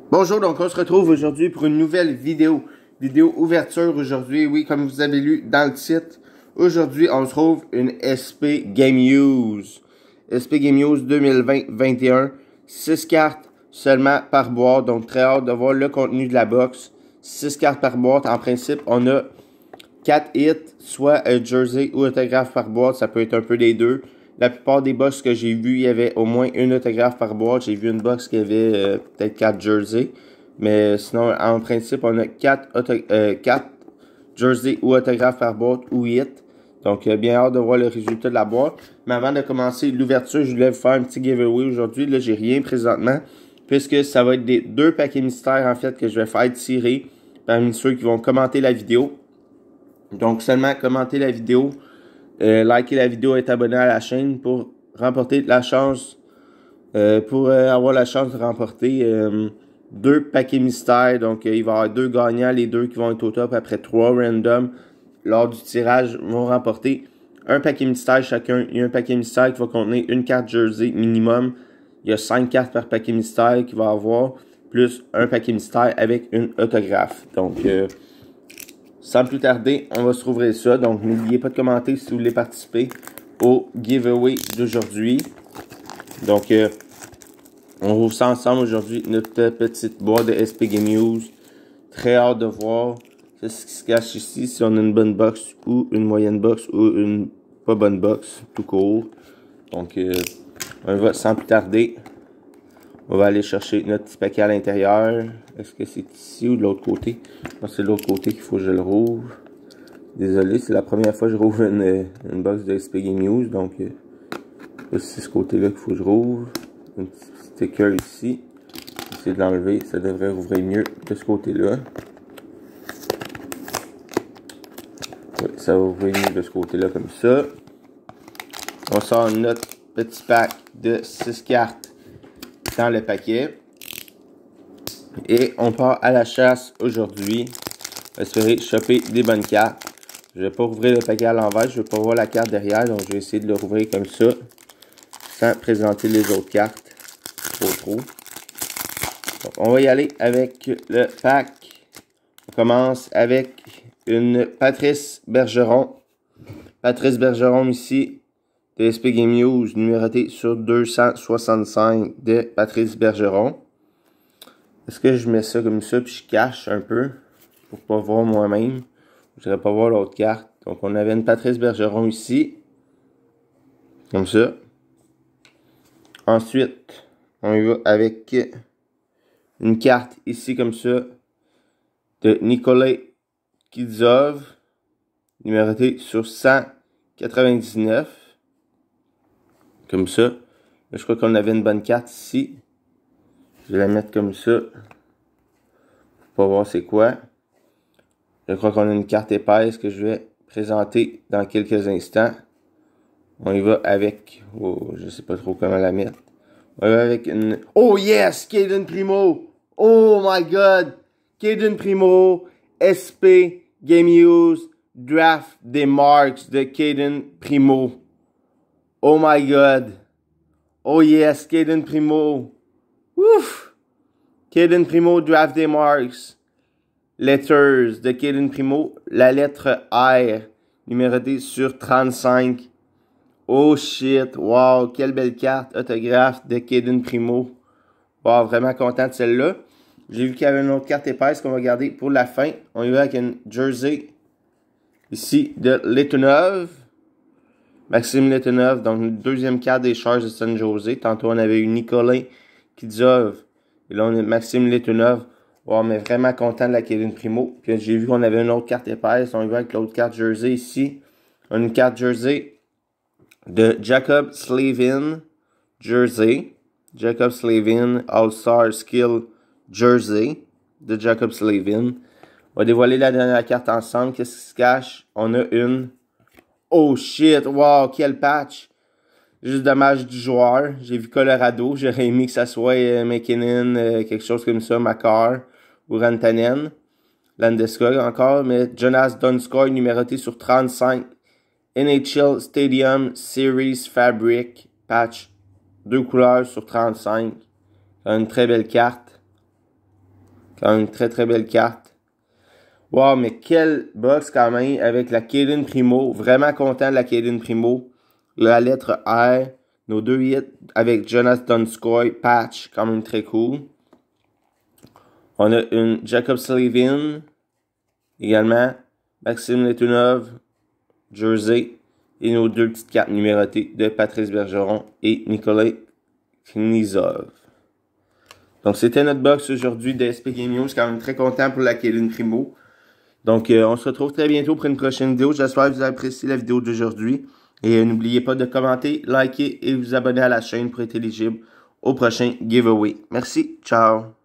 Bonjour, donc on se retrouve aujourd'hui pour une nouvelle vidéo. Vidéo ouverture aujourd'hui, oui, comme vous avez lu dans le titre. Aujourd'hui, on se trouve une SP Game Use. SP Game Use 2020-21. 6 cartes seulement par boîte, donc très hâte de voir le contenu de la box. 6 cartes par boîte. En principe, on a 4 hits, soit jersey ou autographe par boîte. Ça peut être un peu des deux. La plupart des box que j'ai vu, il y avait au moins une autographe par boîte. J'ai vu une box qui avait peut-être 4 jerseys. Mais sinon, en principe, on a 4 jerseys ou autographes par boîte ou hit. Donc, bien hâte de voir le résultat de la boîte. Mais avant de commencer l'ouverture, je voulais vous faire un petit giveaway aujourd'hui. Là, j'ai rien présentement. Puisque ça va être des 2 paquets mystères, en fait, que je vais faire tirer parmi ceux qui vont commenter la vidéo. Donc, seulement commenter la vidéo. Liker la vidéo et être abonné à la chaîne pour remporter la chance, avoir la chance de remporter 2 paquets mystères. Donc, il va y avoir 2 gagnants, les 2 qui vont être au top après 3 random. Lors du tirage, vont remporter un paquet mystère chacun. Il y a un paquet mystère qui va contenir une carte jersey minimum. Il y a 5 cartes par paquet mystère qu'il va avoir, plus un paquet mystère avec une autographe. Donc, sans plus tarder, on va se rouvrir ça. Donc, n'oubliez pas de commenter si vous voulez participer au giveaway d'aujourd'hui. Donc, on rouvre ça ensemble aujourd'hui, notre petite boîte de SP Game Use. Très hâte de voir ce qui se cache ici, si on a une bonne box ou une moyenne box ou une pas bonne box, tout court. Donc, on va sans plus tarder. On va aller chercher notre petit paquet à l'intérieur. Est-ce que c'est ici ou de l'autre côté? Non, c'est de l'autre côté qu'il faut que je le rouvre. Désolé, c'est la première fois que je rouvre une box de SP Game Use. Donc, c'est ce côté-là qu'il faut que je rouvre. Un petit sticker ici. Essayer de l'enlever. Ça devrait rouvrir mieux de ce côté-là. Oui, ça va ouvrir mieux de ce côté-là comme ça. On sort notre petit pack de 6 cartes dans le paquet. Et on part à la chasse aujourd'hui. On va espérer choper des bonnes cartes. Je vais pas rouvrir le paquet à l'envers. Je vais pas voir la carte derrière. Donc, je vais essayer de le rouvrir comme ça. Sans présenter les autres cartes. Trop. Donc, on va y aller avec le pack. On commence avec une Patrice Bergeron. Patrice Bergeron ici. De SP Game Use. Numéroté sur 265 de Patrice Bergeron. Est-ce que je mets ça comme ça puis je cache un peu pour pas voir moi-même? Je voudrais pas voir l'autre carte. Donc on avait une Patrice Bergeron ici. Comme ça. Ensuite, on y va avec une carte ici comme ça de Nikolai Kuznetsov. Numéroté sur 199. Comme ça. Là, je crois qu'on avait une bonne carte ici. Je vais la mettre comme ça. Pour voir c'est quoi. Je crois qu'on a une carte épaisse que je vais présenter dans quelques instants. On y va avec... Oh, je sais pas trop comment la mettre. On y va avec une... Oh yes! Caden Primo! Oh my god! Caden Primo, SP, Game Use, Draft des Marks de Caden Primo. Oh my god! Oh yes! Caden Primo! Ouf! Caden Primo, Draft des Marks. Letters de Caden Primo. La lettre R. Numérotée sur 35. Oh shit. Wow. Quelle belle carte. Autographe de Caden Primo. Wow. Vraiment content de celle-là. J'ai vu qu'il y avait une autre carte épaisse qu'on va garder pour la fin. On y va avec une jersey. Ici de Letunov. Maxime Letunov. Donc une deuxième carte des Sharks de San Jose. Tantôt on avait eu Nikolai Kuznetsov. Et là, on a Maxime Letunov. Wow, mais vraiment content de la Caden Primo. Puis j'ai vu qu'on avait une autre carte épaisse. On y va avec l'autre carte jersey ici. On a une carte jersey de Jaccob Slavin. Jersey. Jaccob Slavin All-Star Skill Jersey de Jaccob Slavin. On va dévoiler la dernière carte ensemble. Qu'est-ce qui se cache? On a une... Oh shit! Wow, quel patch! Juste dommage du joueur. J'ai vu Colorado. J'aurais aimé que ça soit McKinnon, quelque chose comme ça, Makar ou Rantanen. Landeskog encore. Mais Jonas Donskoy, numéroté sur 35. NHL Stadium Series Fabric Patch. 2 couleurs sur 35. Une très belle carte. Quand même une très très belle carte. Wow, mais quelle box quand même avec la Cayden Primo. Vraiment content de la Cayden Primo. La lettre R. Nos 2 hits avec Jonas Donskoy. Patch, quand même très cool. On a une Jacob Slavin. Également. Maxime Letunov. Jersey. Et nos 2 petites cartes numérotées de Patrice Bergeron et Nikolai Knizov. Donc, c'était notre box aujourd'hui de SP Game News. Quand même très content pour la Cayden Primo. Donc, on se retrouve très bientôt pour une prochaine vidéo. J'espère que vous avez apprécié la vidéo d'aujourd'hui. Et n'oubliez pas de commenter, liker et vous abonner à la chaîne pour être éligible au prochain giveaway. Merci, ciao!